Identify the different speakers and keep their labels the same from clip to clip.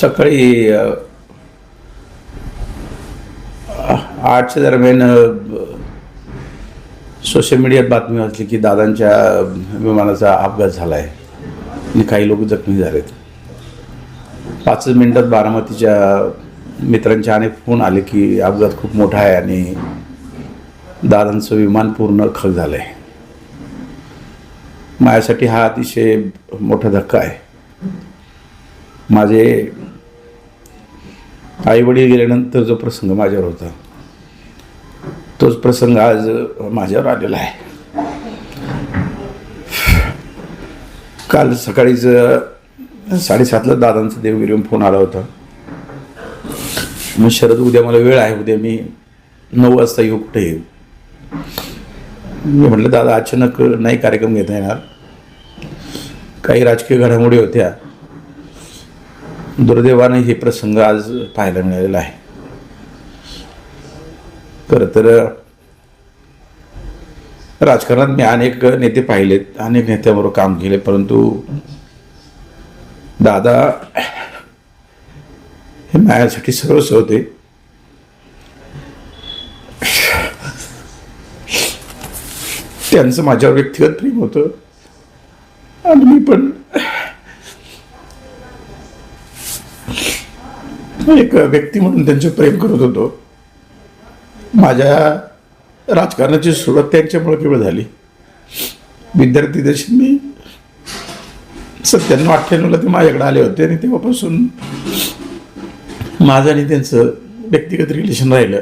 Speaker 1: सकाळी 8च्या दरम्यान सोशल मीडियात बातमी वाचली की दादांच्या विमानाचा अपघात झाला आहे आणि काही लोक जखमी झालेत. 5 मिनिटात बारामतीच्या मित्रांचे अनेक फोन आले की अपघात खूप मोठा आहे आणि दादांचं विमान पूर्ण खक झालं आहे. माझ्यासाठी हा अतिशय मोठा धक्का आहे. माझे आईवडील गेल्यानंतर जो प्रसंग माझ्यावर होता तोच प्रसंग आज माझ्यावर आलेला आहे. काल सकाळीच 7:30ला दादांचा देवगिरीहून फोन आला होता. मग शरद उद्या मला वेळ आहे, उद्या मी 9 वाजता येऊ, कुठे येऊ? मी म्हटलं दादा अचानक नाही कार्यक्रम घेता येणार, काही राजकीय घडामोडी होत्या. दुर्दैवाने हे प्रसंग आज पाहायला मिळालेला आहे. खरं तर राजकारणात मी अनेक नेते पाहिलेत, अनेक नेत्यांबरोबर काम केले, परंतु दादा हे माझ्यासाठी सर्वस्व होते. त्यांचं माझ्यावर व्यक्तिगत प्रेम होतं आणि मी पण एक व्यक्ती म्हणून त्यांचे प्रेम करत होतो. माझ्या राजकारणाची सुरुवात त्यांच्यामुळे केवळ झाली. विद्यार्थी दशेत मी 97-98ला ते माझ्याकडे आले होते आणि तेव्हापासून माझं आणि त्यांचं व्यक्तिगत रिलेशन राहिलं.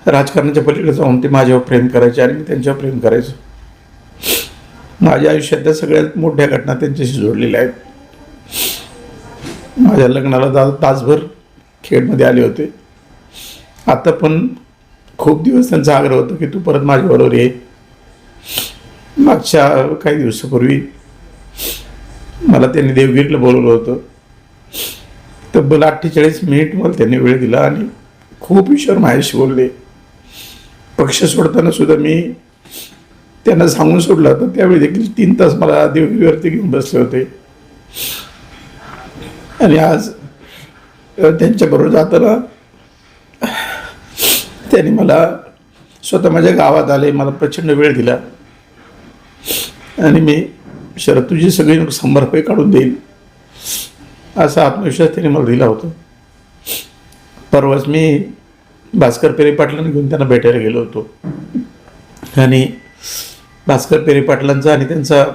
Speaker 1: राजकारणाच्या पलीकडे जाऊन ते माझ्यावर प्रेम करायचे आणि मी त्यांच्यावर प्रेम करायचो. माझ्या आयुष्यातल्या सगळ्यात मोठ्या घटना त्यांच्याशी जोडलेल्या आहेत. माझ्या लग्नाला दादा तासभर खेडमध्ये आले होते. आता पण खूप दिवस त्यांचा आग्रह होता की तू परत माझ्याबरोबर ये. मागच्या काही दिवसापूर्वी मला त्यांनी देवगिरीला बोलवलं होतं. तब्बल 48 मिनिट मला त्यांनी वेळ दिला आणि खूप विषयावर माझ्याशी बोलले. पक्ष सोडताना सुद्धा मी त्यांना सांगून सोडलं होतं. त्यावेळी देखील 3 तास मला देवगिरीवरती घेऊन बसले होते. आणि आज त्यांच्याबरोबर जाताना त्यांनी मला स्वतः माझ्या गावात आले, मला प्रचंड वेळ दिला आणि मी शरद तुझी सगळी 100 रुपये काढून देईल असा आत्मविश्वास त्यांनी मला दिला होता. परवाच मी भास्कर पेरे पाटलांना घेऊन त्यांना भेटायला गेलो होतो आणि भास्कर पेरे पाटलांचा आणि त्यांचा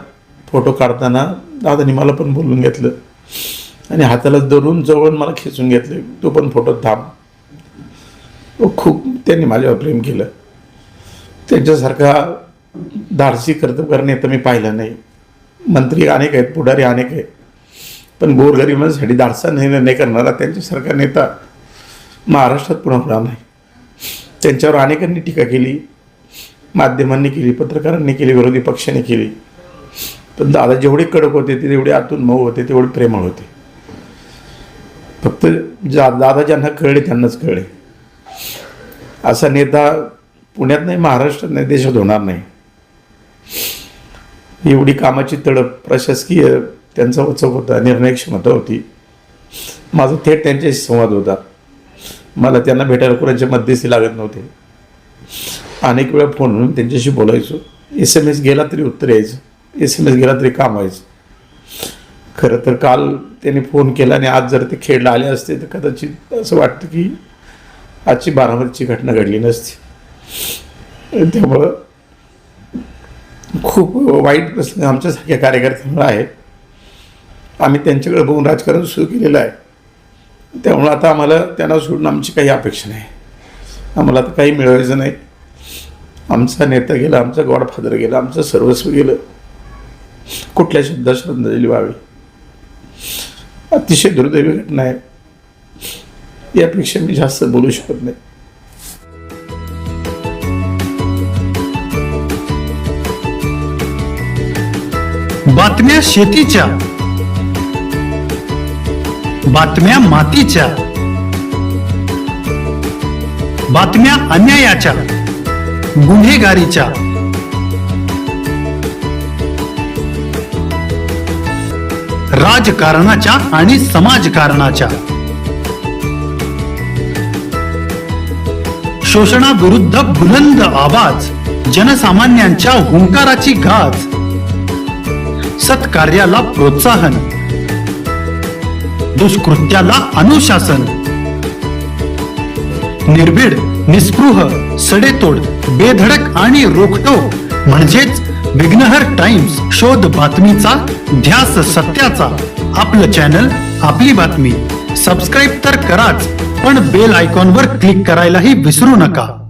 Speaker 1: फोटो काढताना दादांनी मला पण बोलून घेतलं आणि हाताला धरून जवळ मला खेचून घेतले, तो पण फोटो थांब. खूप त्यांनी माझ्यावर प्रेम केलं. त्यांच्यासारखा धाडसी कर्तव्य नेता मी पाहिला नाही. मंत्री अनेक आहेत, पुढारी अनेक आहेत, पण गोरगरिबांसाठी धाडसा निर्णय करणारा त्यांच्यासारखा नेता महाराष्ट्रात पुन्हा नाही. त्यांच्यावर अनेकांनी टीका केली, माध्यमांनी केली, पत्रकारांनी केली, विरोधी पक्षाने केली, पण दादा जेवढे कडक होते ते तेवढे आतून मऊ होते, तेवढे प्रेमळ होते. फक्त दादा ज्यांना कळले त्यांनाच कळले. असा नेता पुण्यात नाही, महाराष्ट्रात नाही, देशात होणार नाही. एवढी कामाची तडप, प्रशासकीय त्यांचा उत्सव होता, निर्णय क्षमता होती. माझा थेट त्यांच्याशी संवाद होता. मला त्यांना भेटायला कोणाच्या मध्यस्थी लागत नव्हते. अनेक वेळा फोनवरून त्यांच्याशी बोलायचो. SMS गेला तरी उत्तर यायचं, SMS गेला तरी काम व्हायचं. खरं तर काल त्यांनी फोन केला आणि आज जर ते खेळला आले असते तर कदाचित असं वाटतं की आजची बारामतीची घटना घडली नसती. त्यामुळं खूप वाईट प्रसंग आमच्यासारख्या कार्यकर्त्यांना आहे. आम्ही त्यांच्याकडे बघून राजकारण सुरू केलेलं आहे. त्यामुळं आता आम्हाला त्यांना सोडून आमची काही अपेक्षा नाही. आम्हाला आता काही मिळवायचं नाही. आमचा नेता गेला, आमचा गॉडफादर गेला, आमचं सर्वस्व गेलं. कुठल्या शब्दात श्रद्धांजली व्हावी. अतिशय दुर्दैवी घटना आहे. यापेक्षा मी जास्त बोलू शकत नाही.
Speaker 2: बातम्या शेतीच्या, बातम्या मातीच्या, बातम्या अन्यायाच्या, गुन्हेगारीच्या, राजकारणाच्या आणि समाजकारणाच्या. शोषणाविरुद्ध बुलंद आवाज, जनसामान्यांच्या हुंकाराची गाज. सत्कार्याला प्रोत्साहन, दुष्कृत्याला अनुशासन. निर्भीड, निस्पृह, सडेतोड, बेधडक आणि रोखटोक म्हणजेच विघ्नहर टाइम्स. शोध बातमीचा, ध्यास सत्याचा. आपलं चॅनल, आपली बातमी. सबस्क्राईब तर कराच, पण बेल आयकॉनवर क्लिक करायलाही विसरू नका.